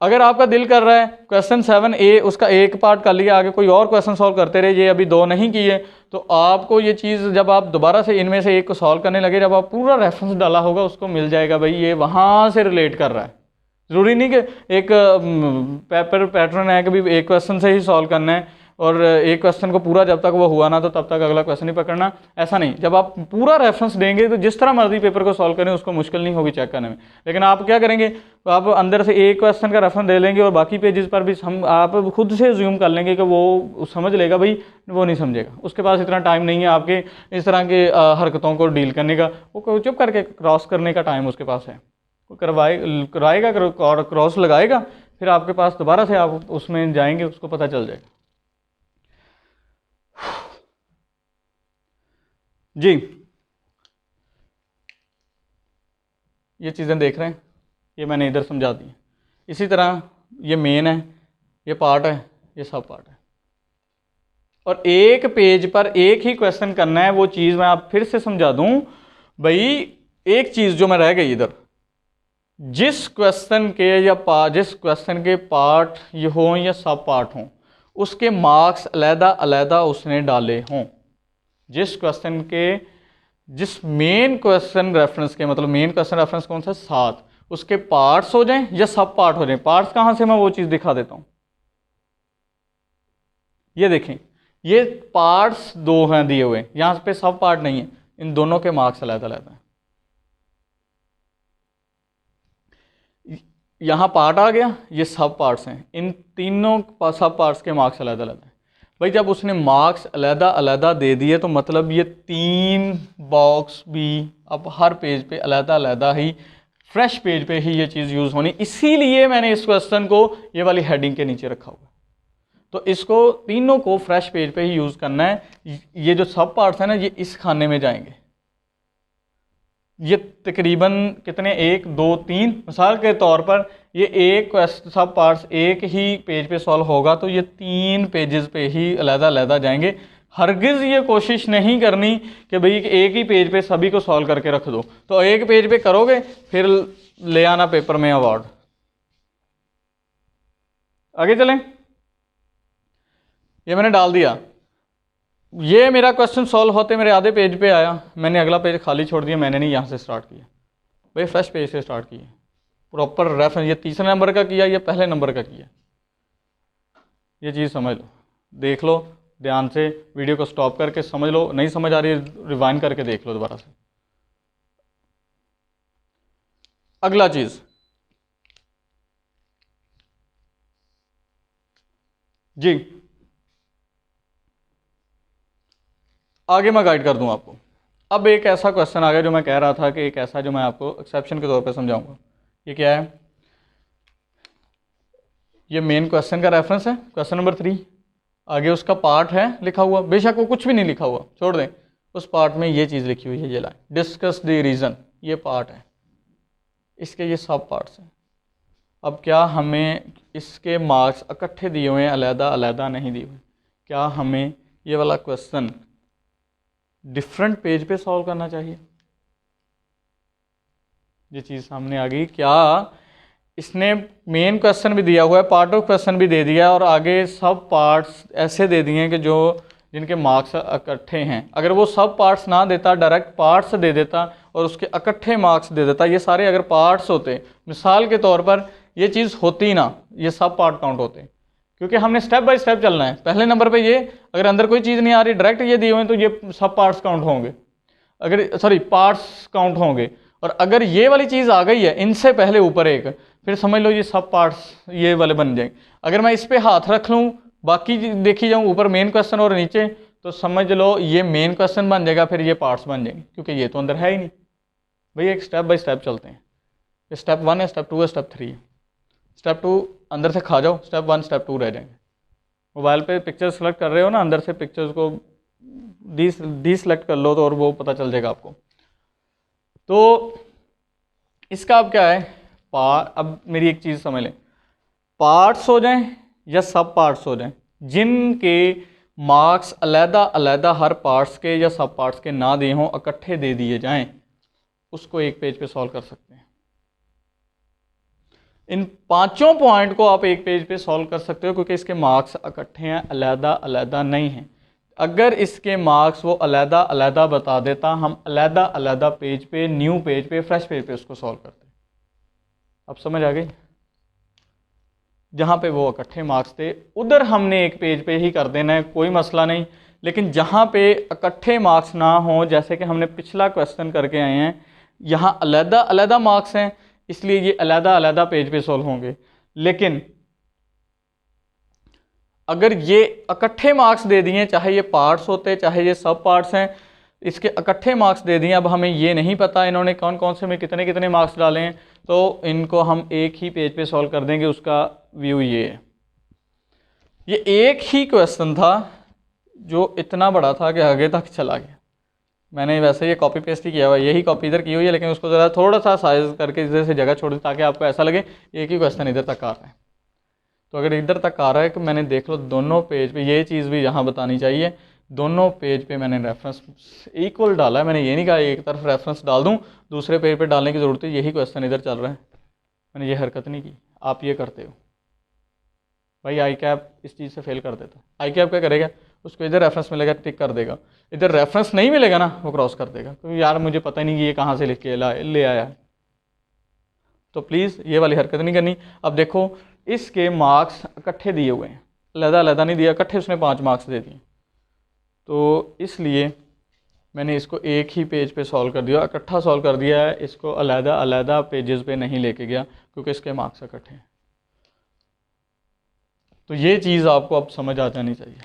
A: अगर आपका दिल कर रहा है क्वेश्चन 7A उसका एक पार्ट कर लिया, आगे कोई और क्वेश्चन सॉल्व करते रहे, ये अभी 2 नहीं किए, तो आपको ये चीज़ जब आप दोबारा से इनमें से एक को सॉल्व करने लगे, जब आप पूरा रेफरेंस डाला होगा उसको मिल जाएगा भाई ये वहाँ से रिलेट कर रहा है। ज़रूरी नहीं कि एक पेपर पैटर्न है कि भाई एक क्वेश्चन से ही सॉल्व करना है और एक क्वेश्चन को पूरा जब तक वो हुआ ना तो तब तक अगला क्वेश्चन ही पकड़ना, ऐसा नहीं। जब आप पूरा रेफरेंस देंगे तो जिस तरह मर्जी पेपर को सॉल्व करें उसको मुश्किल नहीं होगी चेक करने में। लेकिन आप क्या करेंगे, तो आप अंदर से एक क्वेश्चन का रेफरेंस दे लेंगे और बाकी पेजेस पर भी आप खुद से ज्यूम कर लेंगे कि वो समझ लेगा, भाई वो नहीं समझेगा, उसके पास इतना टाइम नहीं है आपके इस तरह के हरकतों को डील करने का, वो चुप करके क्रॉस करने का टाइम उसके पास है, वो कराएगा क्रॉस लगाएगा, फिर आपके पास दोबारा से आप उसमें जाएंगे, उसको पता चल जाएगा। जी ये चीज़ें देख रहे हैं, ये मैंने इधर समझा दी। इसी तरह ये मेन है, ये पार्ट है, ये सब पार्ट है, और एक पेज पर एक ही क्वेश्चन करना है। वो चीज़ मैं आप फिर से समझा दूं भाई, एक चीज़ जो मैं रह गई इधर, जिस क्वेश्चन के पार्ट ये हों या सब पार्ट हों उसके मार्क्स अलहदा अलहदा उसने डाले हों। जिस मेन क्वेश्चन रेफरेंस के, मतलब मेन क्वेश्चन रेफरेंस कौन सा, 7, उसके पार्ट्स हो जाएं या सब पार्ट हो जाएं। पार्ट्स कहां से, मैं वो चीज़ दिखा देता हूं। ये देखें, ये पार्ट्स 2 हैं दिए हुए, यहां पे सब पार्ट नहीं है, इन दोनों के मार्क्स अलग अलग हैं। यहां पार्ट आ गया, ये सब पार्ट्स हैं, इन तीनों सब पार्ट्स के मार्क्स अलग अलग हैं। भाई जब उसने मार्क्स अलहदा अलहदा दे दिए तो मतलब ये 3 बॉक्स भी अब हर पेज पे अलहदा अलहदा ही, फ्रेश पेज पे ही ये चीज़ यूज़ होनी। इसीलिए मैंने इस क्वेश्चन को ये वाली हेडिंग के नीचे रखा हुआ। तो इसको तीनों को फ्रेश पेज पे ही यूज़ करना है। ये जो सब पार्ट्स हैं ना, ये इस खाने में जाएंगे। ये तकरीबन कितने, 1 2 3, मिसाल के तौर पर ये एक सब पार्ट्स एक ही पेज पे सॉल्व होगा तो ये 3 पेजेस पे ही अलहदा अलहदा जाएंगे। हरगिज़ ये कोशिश नहीं करनी कि भाई एक ही पेज पे सभी को सॉल्व करके रख दो, तो एक पेज पे करोगे फिर ले आना पेपर में अवार्ड। आगे चलें, ये मैंने डाल दिया, ये मेरा क्वेश्चन सॉल्व होते मेरे आधे पेज पे आया, मैंने अगला पेज खाली छोड़ दिया, मैंने नहीं यहाँ से स्टार्ट किया, भाई फ्रेश पेज से स्टार्ट किया, प्रॉपर रेफरेंस। ये तीसरे नंबर का किया, ये पहले नंबर का किया। ये चीज़ समझ लो, देख लो ध्यान से, वीडियो को स्टॉप करके समझ लो, नहीं समझ आ रही रिवाइंड करके देख लो दोबारा से। अगला चीज़, जी आगे मैं गाइड कर दूं आपको। अब एक ऐसा क्वेश्चन आ गया जो मैं कह रहा था कि एक ऐसा जो मैं आपको एक्सेप्शन के तौर पे समझाऊंगा। ये क्या है, ये मेन क्वेश्चन का रेफरेंस है, क्वेश्चन नंबर 3, आगे उसका पार्ट है लिखा हुआ, बेशक वो कुछ भी नहीं लिखा हुआ छोड़ दें, उस पार्ट में ये चीज़ लिखी हुई है, ये लाइन डिस्कस द रीज़न, ये पार्ट है, इसके ये सब पार्ट्स हैं। अब क्या हमें इसके मार्क्स इकट्ठे दिए हुए हैं, अलहदा अलहदा नहीं दिए हुए, क्या हमें ये वाला क्वेश्चन डिफरेंट पेज पे सॉल्व करना चाहिए? ये चीज़ सामने आ गई, क्या इसने मेन क्वेश्चन भी दिया हुआ है, पार्ट ऑफ क्वेश्चन भी दे दिया है, और आगे सब पार्ट्स ऐसे दे दिए हैं कि जो जिनके मार्क्स इकट्ठे हैं। अगर वो सब पार्ट्स ना देता, डायरेक्ट पार्ट्स दे देता और उसके इकट्ठे मार्क्स दे देता, ये सारे अगर पार्ट्स होते, मिसाल के तौर पर ये चीज़ होती ना, ये सब पार्ट काउंट होते, क्योंकि हमने स्टेप बाय स्टेप चलना है। पहले नंबर पे ये, अगर अंदर कोई चीज़ नहीं आ रही, डायरेक्ट ये दिए हुए हैं, तो ये सब पार्ट्स काउंट होंगे, अगर सॉरी पार्ट्स काउंट होंगे। और अगर ये वाली चीज़ आ गई है इनसे पहले ऊपर एक, फिर समझ लो ये सब पार्ट्स ये वाले बन जाएंगे। अगर मैं इस पे हाथ रख लूँ, बाकी देखी जाऊँ ऊपर मेन क्वेश्चन और नीचे, तो समझ लो ये मेन क्वेश्चन बन जाएगा, फिर ये पार्ट्स बन जाएंगे, क्योंकि ये तो अंदर है ही नहीं। भाई एक स्टेप बाय स्टेप चलते हैं। स्टेप 1 है, स्टेप 2 है, स्टेप 3 है। स्टेप 2 अंदर से खा जाओ, स्टेप 1 स्टेप 2 रह जाएंगे। मोबाइल पे पिक्चर सेलेक्ट कर रहे हो ना, अंदर से पिक्चर्स को डी सेलेक्ट कर लो, तो और वो पता चल जाएगा आपको। तो इसका अब क्या है, अब मेरी एक चीज़ समझ लें, पार्ट्स हो जाएं या सब पार्ट्स हो जाएं, जिनके मार्क्स अलहदा अलहदा हर पार्ट्स के या सब पार्ट्स के ना दिए हों, इकट्ठे दे दिए जाएं, उसको एक पेज पे सॉल्व कर सकते हैं। इन पांचों पॉइंट को आप एक पेज पे सॉल्व कर सकते हो, क्योंकि इसके मार्क्स इकट्ठे हैं, अलहदा अलहदा नहीं हैं। अगर इसके मार्क्स वो अलहदा अलहदा बता देता, हम अलहदा अलहदा पेज पे, न्यू पेज पे, फ्रेश पेज पे उसको सॉल्व करते। अब समझ आ गई? जहाँ पे वो इकट्ठे मार्क्स थे उधर हमने एक पेज पे ही कर देना है, कोई मसला नहीं। लेकिन जहाँ पे इकट्ठे मार्क्स ना हो, जैसे कि हमने पिछला क्वेश्चन करके आए हैं, यहाँ अलहदा अलहदा मार्क्स हैं, इसलिए ये अलहदा अलहदा पेज पे सॉल्व होंगे। लेकिन अगर ये इकट्ठे मार्क्स दे दिए, चाहे ये पार्ट्स होते चाहे ये सब पार्ट्स हैं, इसके इकट्ठे मार्क्स दे दिए, अब हमें ये नहीं पता इन्होंने कौन कौन से में कितने कितने मार्क्स डाले हैं, तो इनको हम एक ही पेज पे सॉल्व कर देंगे। उसका व्यू ये है, ये एक ही क्वेश्चन था जो इतना बड़ा था कि आगे तक चला गया। मैंने वैसे ये कॉपी पेस्ट ही किया हुआ है, यही कॉपी इधर की हुई है, लेकिन उसको ज़रा थोड़ा सा साइज करके इधर से जगह छोड़ दी, ताकि आपको ऐसा लगे एक ही क्वेश्चन इधर तक आ रहा है। तो अगर इधर तक आ रहा है कि मैंने देख लो दोनों पेज पे, ये चीज़ भी यहाँ बतानी चाहिए, दोनों पेज पे मैंने रेफरेंस इक्वल डाला है। मैंने ये नहीं कहा एक तरफ रेफरेंस डाल दूँ, दूसरे पेज पे डालने की ज़रूरत है, यही क्वेश्चन इधर चल रहा है, मैंने ये हरकत नहीं की। आप ये करते हो भाई, आई कैप इस चीज़ से फेल कर देता। आई कैप क्या करेगा, उसको इधर रेफरेंस मिलेगा टिक कर देगा, इधर रेफरेंस नहीं मिलेगा ना वो क्रॉस कर देगा, क्योंकि यार मुझे पता नहीं कि ये कहाँ से लिख के ले आया है। तो प्लीज़ ये वाली हरकत नहीं करनी। अब देखो इसके मार्क्स इकट्ठे दिए हुए हैं, अलहदा अलहदा नहीं दिया, इकट्ठे उसने 5 मार्क्स दे दिए, तो इसलिए मैंने इसको एक ही पेज पे सॉल्व कर दिया, इकट्ठा सॉल्व कर दिया है, इसको अलहदा अलहदा पेजेस पे नहीं लेके गया, क्योंकि इसके मार्क्स इकट्ठे हैं। तो ये चीज़ आपको अब समझ आ जानी चाहिए।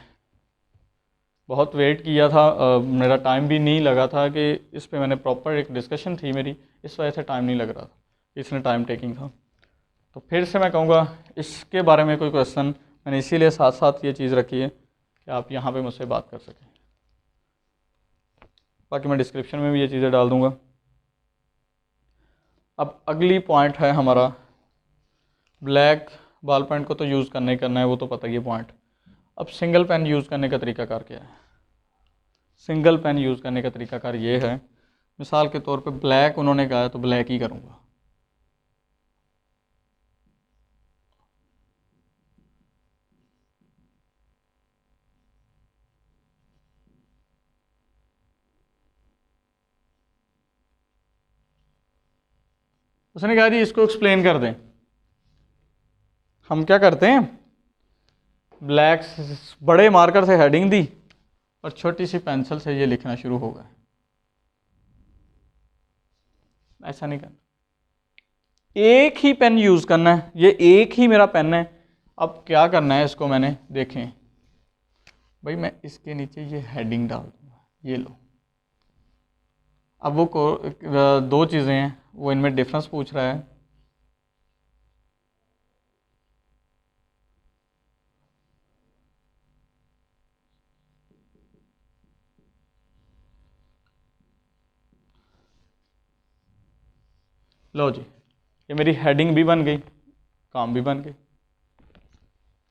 A: बहुत वेट किया था, मेरा टाइम भी नहीं लगा था कि इस पे मैंने प्रॉपर एक डिस्कशन थी मेरी, इस वजह से टाइम नहीं लग रहा था, इसने टाइम टेकिंग था। तो फिर से मैं कहूँगा इसके बारे में कोई क्वेश्चन, मैंने इसीलिए साथ साथ ये चीज़ रखी है कि आप यहाँ पे मुझसे बात कर सकें। बाकी मैं डिस्क्रिप्शन में भी ये चीज़ें डाल दूँगा। अब अगली पॉइंट है हमारा, ब्लैक बॉल पेन को तो यूज़ करना ही करना है, वो तो पता ही है पॉइंट। अब सिंगल पेन यूज़ करने का तरीकाकार क्या है? सिंगल पेन यूज़ करने का तरीकाकार ये है, मिसाल के तौर पे ब्लैक उन्होंने कहा है तो ब्लैक ही करूँगा। उसने कहा जी इसको एक्सप्लेन कर दें। हम क्या करते हैं, ब्लैक बड़े मार्कर से हेडिंग दी और छोटी सी पेंसिल से ये लिखना शुरू हो गया। ऐसा नहीं करना, एक ही पेन यूज़ करना है, ये एक ही मेरा पेन है। अब क्या करना है इसको, मैंने देखें भाई, मैं इसके नीचे ये हेडिंग डाल दूँगा, ये लो। अब वो दो चीज़ें हैं, वो इनमें डिफरेंस पूछ रहा है। लो जी, ये मेरी हेडिंग भी बन गई, काम भी बन गई।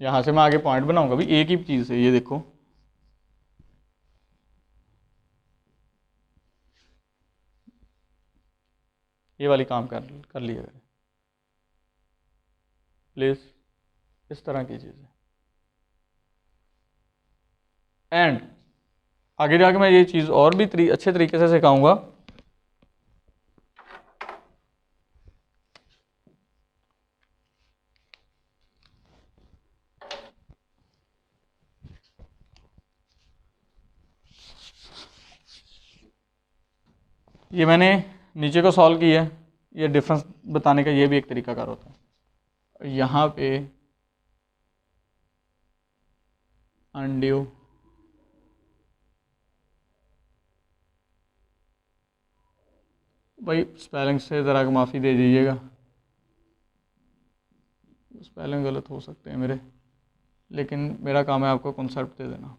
A: यहाँ से मैं आगे पॉइंट बनाऊंगा भी एक ही चीज़ है, ये देखो ये वाली काम कर लिया। प्लीज़, इस तरह की चीज़ें। एंड आगे जाके मैं ये चीज़ और भी अच्छे तरीके से सिखाऊंगा। ये मैंने नीचे को सॉल्व किया है, ये डिफरेंस बताने का ये भी एक तरीका कार होता है। यहाँ पे अनड्यू भाई स्पेलिंग से ज़रा माफ़ी दे दीजिएगा, स्पेलिंग गलत हो सकते हैं मेरे, लेकिन मेरा काम है आपको कॉन्सेप्ट दे देना।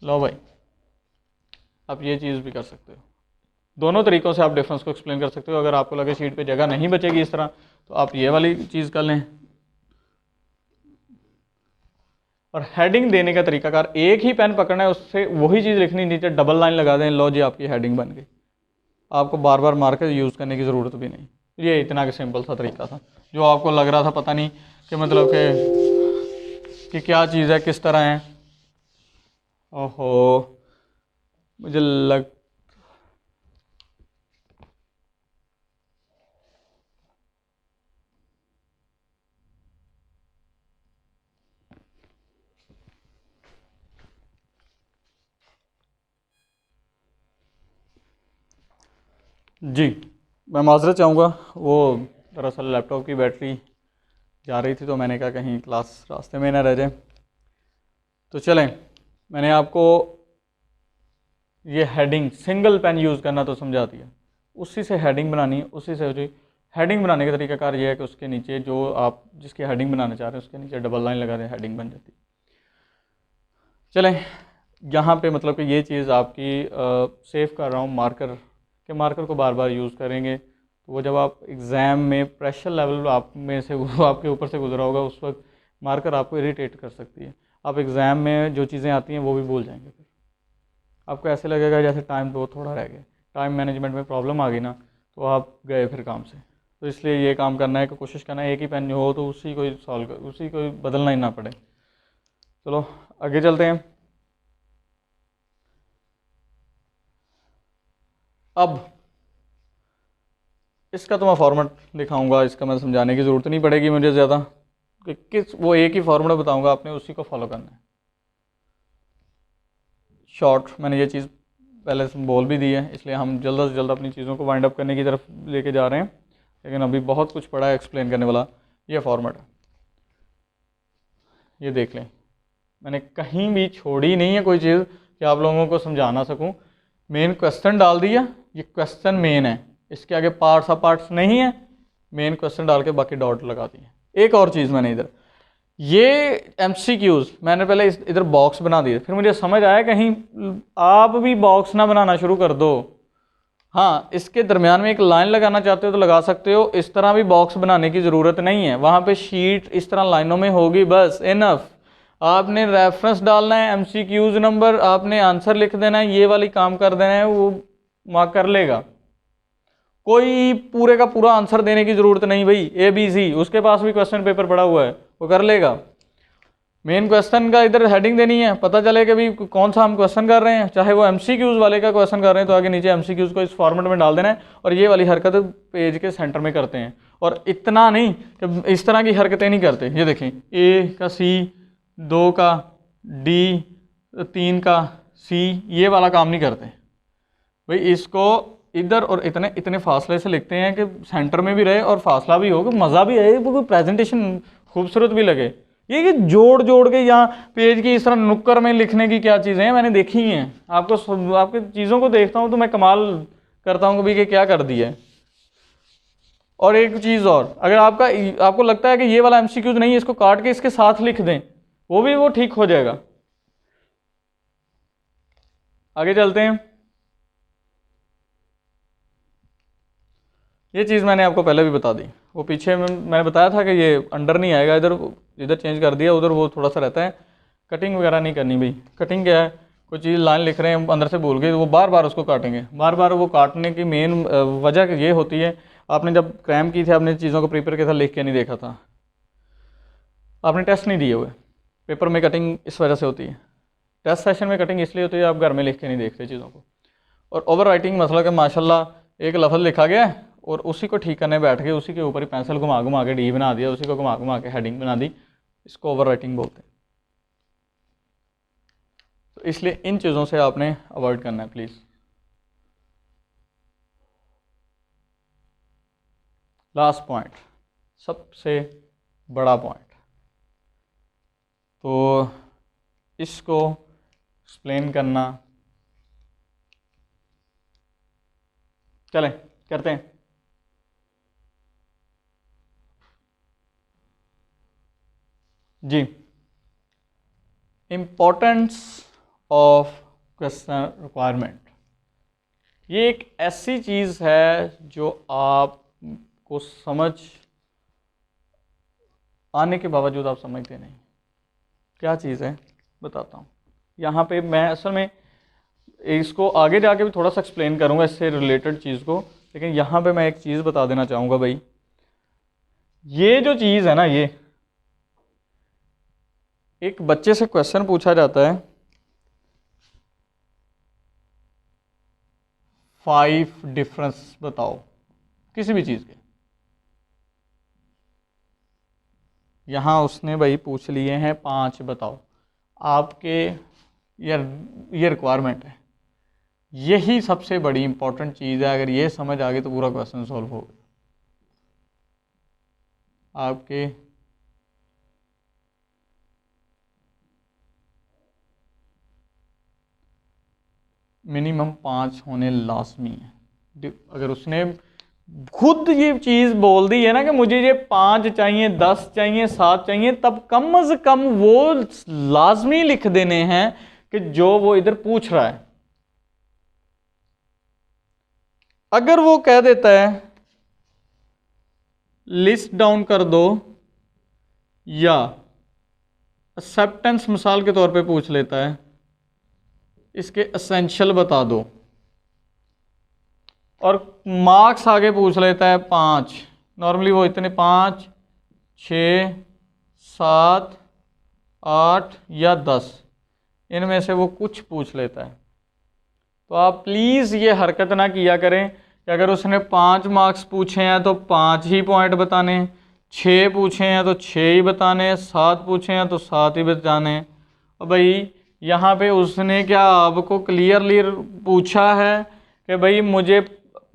A: लो भाई, आप ये चीज़ भी कर सकते हो, दोनों तरीक़ों से आप डिफरेंस को एक्सप्लेन कर सकते हो। अगर आपको लगे शीट पे जगह नहीं बचेगी इस तरह, तो आप ये वाली चीज़ कर लें। और हेडिंग देने का तरीकाकार एक ही पेन पकड़ना है, उससे वही चीज़ लिखनी, नीचे डबल लाइन लगा दें, लो जी आपकी हेडिंग बन गई। आपको बार बार मार्कर यूज़ करने की ज़रूरत भी नहीं। ये इतना का सिंपल सा तरीका था, जो आपको लग रहा था पता नहीं कि मतलब कि क्या चीज़ है, किस तरह है। ओहो, मुझे लग जी, मैं माजरत चाहूँगा, वो दरअसल लैपटॉप की बैटरी जा रही थी, तो मैंने कहा कहीं क्लास रास्ते में ना रह जाए। तो चलें, मैंने आपको ये हेडिंग सिंगल पेन यूज़ करना तो समझा दिया, उसी से हेडिंग बनानी है। उसी से जी हेडिंग बनाने का तरीकाकार ये है कि उसके नीचे जो आप जिसकी हेडिंग बनाना चाह रहे हैं उसके नीचे डबल लाइन लगा दें, हेडिंग बन जाती है। चलें, यहाँ पे मतलब कि ये चीज़ आपकी सेव कर रहा हूँ मार्कर के, मार्कर को बार बार यूज़ करेंगे तो वो जब आप एग्ज़ाम में प्रेशर लेवल आप में से वो आपके ऊपर से गुजरा होगा, उस वक्त मार्कर आपको इरिटेट कर सकती है। आप एग्ज़ाम में जो चीज़ें आती हैं वो भी भूल जाएंगे, फिर आपको ऐसे लगेगा जैसे टाइम तो थोड़ा रह गया, टाइम मैनेजमेंट में प्रॉब्लम आ गई ना, तो आप गए फिर काम से। तो इसलिए ये काम करना है कि कोशिश करना है एक ही पेन जो हो तो उसी को सॉल्व कर, उसी को बदलना ही ना पड़े। चलो आगे चलते हैं। अब इसका तो मैं फॉर्मेट दिखाऊंगा, इसका मैं समझाने की ज़रूरत नहीं पड़ेगी मुझे ज़्यादा, कि किस वो एक ही फॉर्मूला बताऊंगा, आपने उसी को फॉलो करना है। शॉर्ट मैंने ये चीज़ पहले से बोल भी दी है, इसलिए हम जल्द से जल्द अपनी चीज़ों को वाइंड अप करने की तरफ लेके जा रहे हैं, लेकिन अभी बहुत कुछ पड़ा है एक्सप्लेन करने वाला। ये फॉर्मेट है, ये देख लें, मैंने कहीं भी छोड़ी नहीं है कोई चीज़ कि आप लोगों को समझा ना सकूं। मेन क्वेश्चन डाल दिया, ये क्वेश्चन मेन है, इसके आगे पार्ट्स ऑफ पार्ट्स नहीं है, मेन क्वेश्चन डाल के बाकी डॉट लगा दिए। एक और चीज़ मैंने इधर ये MCQs मैंने पहले इधर बॉक्स बना दिए, फिर मुझे समझ आया कहीं आप भी बॉक्स ना बनाना शुरू कर दो। हाँ, इसके दरमियान में एक लाइन लगाना चाहते हो तो लगा सकते हो, इस तरह भी बॉक्स बनाने की ज़रूरत नहीं है। वहाँ पे शीट इस तरह लाइनों में होगी, बस इनफ। आपने रेफरेंस डालना है, MCQs नंबर, आपने आंसर लिख देना है, ये वाली काम कर देना है, वो मार्क कर लेगा। कोई पूरे का पूरा आंसर देने की ज़रूरत नहीं भाई, ABC, उसके पास भी क्वेश्चन पेपर पड़ा हुआ है, वो कर लेगा। मेन क्वेश्चन का इधर हेडिंग देनी है, पता चले कि भाई कौन सा हम क्वेश्चन कर रहे हैं, चाहे वो MCQs वाले का क्वेश्चन कर रहे हैं तो आगे नीचे MCQs को इस फॉर्मेट में डाल देना है, और ये वाली हरकत पेज के सेंटर में करते हैं। और इतना नहीं कि इस तरह की हरकतें नहीं करते, ये देखें A का C, 2 का D, 3 का C, ये वाला काम नहीं करते भाई। इसको इधर और इतने इतने फासले से लिखते हैं कि सेंटर में भी रहे और फासला भी हो, कि मज़ा भी आए, वो प्रेजेंटेशन खूबसूरत भी लगे। ये कि जोड़ जोड़ के यहाँ पेज की इस तरह नुक्कर में लिखने की क्या चीज़ें हैं, मैंने देखी हैं। आपके चीज़ों को देखता हूँ तो मैं कमाल करता हूँ कि भाई क्या कर दिया है। और एक चीज़ और, अगर आपको लगता है कि ये वाला MCQs नहीं है, इसको काट के इसके साथ लिख दें, वो ठीक हो जाएगा। आगे चलते हैं। ये चीज़ मैंने आपको पहले भी बता दी, वो पीछे मैंने बताया था कि ये अंडर नहीं आएगा, इधर चेंज कर दिया, उधर वो थोड़ा सा रहता है। कटिंग वगैरह नहीं करनी भाई। कटिंग क्या है, कोई चीज़ लाइन लिख रहे हैं अंदर से भूल गए, वो बार बार उसको काटेंगे। बार बार वो काटने की मेन वजह ये होती है, आपने जब क्रैम की थी, आपने चीज़ों को प्रिपेयर किया था, लिख के नहीं देखा था, आपने टेस्ट नहीं दिए हुए। पेपर में कटिंग इस वजह से होती है, टेस्ट सेशन में कटिंग इसलिए होती है आप घर में लिख के नहीं देखते चीज़ों को। और ओवर राइटिंग मसला कि माशाल्लाह एक लफ्ज़ लिखा गया है और उसी को ठीक करने बैठ गए, उसी के ऊपर ही पेंसिल घुमा घुमा के डी बना दिया, उसी को घुमा घुमा के हेडिंग बना दी, इसको ओवर राइटिंग बोलते हैं। तो इसलिए इन चीज़ों से आपने अवॉइड करना है प्लीज़। लास्ट पॉइंट, सबसे बड़ा पॉइंट, तो इसको एक्सप्लेन करना, चलें करते हैं। जी, इम्पोर्टेंस ऑफ क्वेश्चन रिक्वायरमेंट, ये एक ऐसी चीज़ है जो आपको समझ आने के बावजूद आप समझते नहीं। क्या चीज़ है बताता हूँ। यहाँ पे मैं असल में इसको आगे जाके भी थोड़ा सा एक्सप्लेन करूँगा इससे रिलेटेड चीज़ को, लेकिन यहाँ पे मैं एक चीज़ बता देना चाहूँगा भाई, ये जो चीज़ है ना, ये एक बच्चे से क्वेश्चन पूछा जाता है 5 डिफरेंस बताओ किसी भी चीज़ के। यहाँ उसने भाई पूछ लिए हैं 5 बताओ आपके, ये रिक्वायरमेंट है, यही सबसे बड़ी इंपॉर्टेंट चीज़ है। अगर ये समझ आ गई तो पूरा क्वेश्चन सॉल्व हो गया। आपके मिनिमम 5 होने लाजमी है। अगर उसने खुद ये चीज़ बोल दी है ना कि मुझे ये 5 चाहिए, 10 चाहिए, 7 चाहिए, तब कम से कम वो लाजमी लिख देने हैं कि जो वो इधर पूछ रहा है। अगर वो कह देता है लिस्ट डाउन कर दो, या एक्सेप्टेंस मिसाल के तौर पे पूछ लेता है इसके एसेंशियल बता दो, और मार्क्स आगे पूछ लेता है 5, नॉर्मली वो इतने 5, 6, 7, 8 या 10 इनमें से वो कुछ पूछ लेता है, तो आप प्लीज़ ये हरकत ना किया करें कि अगर उसने 5 मार्क्स पूछे हैं तो 5 ही पॉइंट बताने, 6 पूछे हैं तो 6 ही बताने, 7 पूछे हैं तो 7 ही बताने। और भाई यहाँ पे उसने क्या आपको क्लियरली पूछा है कि भाई मुझे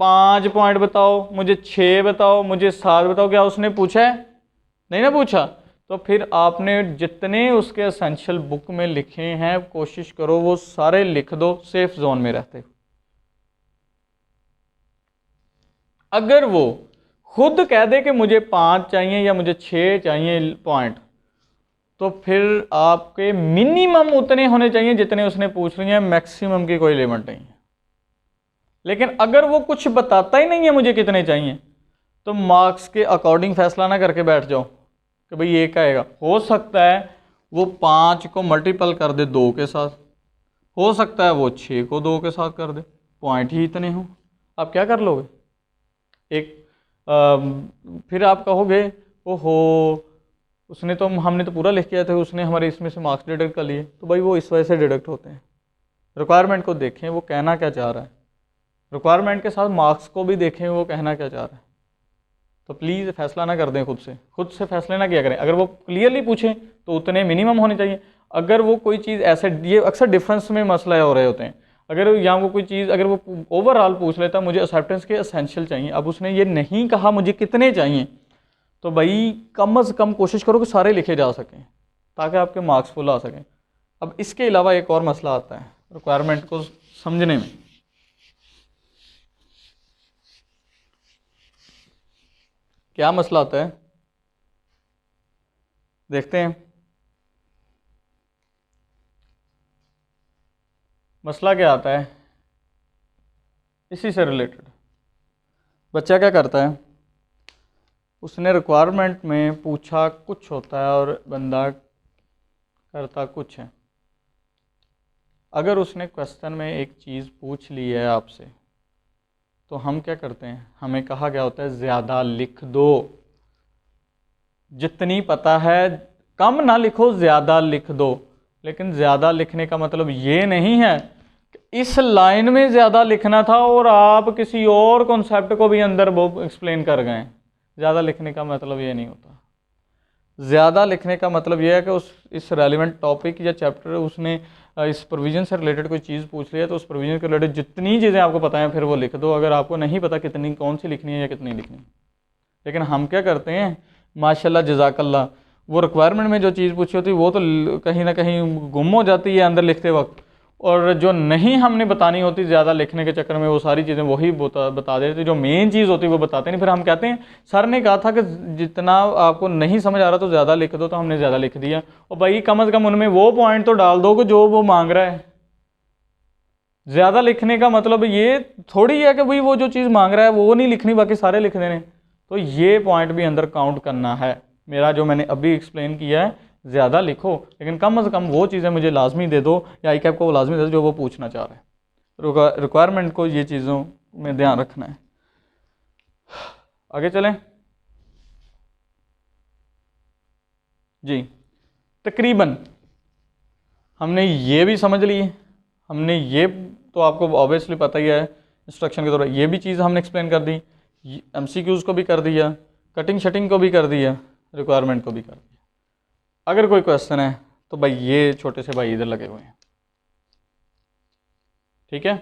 A: 5 पॉइंट बताओ, मुझे 6 बताओ, मुझे 7 बताओ? क्या उसने पूछा है? नहीं ना पूछा। तो फिर आपने जितने उसके एसेंशियल बुक में लिखे हैं कोशिश करो वो सारे लिख दो सेफ जोन में रहते। अगर वो खुद कह दे कि मुझे 5 चाहिए या मुझे 6 चाहिए पॉइंट, तो फिर आपके मिनिमम उतने होने चाहिए जितने उसने पूछ लिए हैं, मैक्सिमम की कोई लिमिट नहीं है। लेकिन अगर वो कुछ बताता ही नहीं है मुझे कितने चाहिए, तो मार्क्स के अकॉर्डिंग फैसला ना करके बैठ जाओ कि भाई ये कहेगा। हो सकता है वो 5 को मल्टीपल कर दे 2 के साथ, हो सकता है वो 6 को 2 के साथ कर दे, पॉइंट ही इतने हों। आप क्या कर लोगे? फिर आप कहोगे ओहो उसने तो, हमने तो पूरा लिख किया था, उसने हमारे इसमें से मार्क्स डिडक्ट कर लिए। तो भाई वो इस वजह से डिडक्ट होते हैं। रिक्वायरमेंट को देखें वो कहना क्या चाह रहा है, रिक्वायरमेंट के साथ मार्क्स को भी देखें वो कहना क्या चाह रहा है। तो प्लीज़ फैसला ना कर दें खुद से फैसले ना किया करें। अगर वो क्लियरली पूछें तो उतने मिनिमम होने चाहिए। अगर वो कोई चीज़ ऐसे, ये अक्सर डिफरेंस में मसला हो रहे होते हैं, अगर यहाँ वो कोई चीज़ अगर वो ओवरऑल पूछ लेता मुझे एक्सेप्टेंस के एसेंशियल चाहिए, अब उसने ये नहीं कहा मुझे कितने चाहिए, तो भाई कम से कम कोशिश करो कि सारे लिखे जा सकें ताकि आपके मार्क्स फुल आ सकें। अब इसके अलावा एक और मसला आता है रिक्वायरमेंट को समझने में। क्या मसला आता है देखते हैं। मसला क्या आता है इसी से रिलेटेड। बच्चा क्या करता है, उसने रिक्वायरमेंट में पूछा कुछ होता है और बंदा करता कुछ है। अगर उसने क्वेश्चन में एक चीज़ पूछ ली है आपसे तो हम क्या करते हैं, हमें कहा गया होता है ज़्यादा लिख दो, जितनी पता है कम ना लिखो, ज़्यादा लिख दो। लेकिन ज़्यादा लिखने का मतलब ये नहीं है कि इस लाइन में ज़्यादा लिखना था और आप किसी और कॉन्सेप्ट को भी अंदर वो एक्सप्लेन कर गए। ज़्यादा लिखने का मतलब ये नहीं होता। ज़्यादा लिखने का मतलब यह है कि उस इस रेलिवेंट टॉपिक या चैप्टर उसने इस प्रोविज़न से रिलेटेड कोई चीज़ पूछ लिया तो उस प्रोविज़न के रिलेटेड जितनी चीज़ें आपको पता हैं फिर वो लिख दो। अगर आपको नहीं पता कितनी कौन सी लिखनी है या कितनी लिखनी है। लेकिन हम क्या करते हैं, माशाल्लाह जज़ाकल्लाह, वो रिक्वायरमेंट में जो चीज़ पूछी होती है वो तो कहीं ना कहीं गुम हो जाती है अंदर लिखते वक्त, और जो नहीं हमने बतानी होती ज़्यादा लिखने के चक्कर में वो सारी चीज़ें वही बता देते, जो मेन चीज़ होती है वो बताते नहीं। फिर हम कहते हैं सर ने कहा था कि जितना आपको नहीं समझ आ रहा तो ज़्यादा लिख दो, तो हमने ज़्यादा लिख दिया। और भाई कम से कम उनमें वो पॉइंट तो डाल दो कि जो वो मांग रहा है। ज़्यादा लिखने का मतलब ये थोड़ी है कि भाई वो जो चीज़ मांग रहा है वो नहीं लिखनी बाकी सारे लिख देने। तो ये पॉइंट भी अंदर काउंट करना है। मेरा जो मैंने अभी एक्सप्लेन किया है, ज़्यादा लिखो लेकिन कम से कम वो चीज़ें मुझे लाजमी दे दो या आई कैप को वो लाजमी दे दो जो वो पूछना चाह रहे हैं। रिक्वायरमेंट को ये चीज़ों में ध्यान रखना है। आगे चलें जी। तकरीबन हमने ये भी समझ ली, हमने ये तो आपको ऑब्वियसली पता ही है इंस्ट्रक्शन के दौरान, ये भी चीज़ हमने एक्सप्लेन कर दी, MCQs को भी कर दिया, कटिंग शटिंग को भी कर दिया, रिक्वायरमेंट को भी कर दिया। अगर कोई क्वेश्चन है तो भाई ये छोटे से भाई इधर लगे हुए हैं, ठीक है।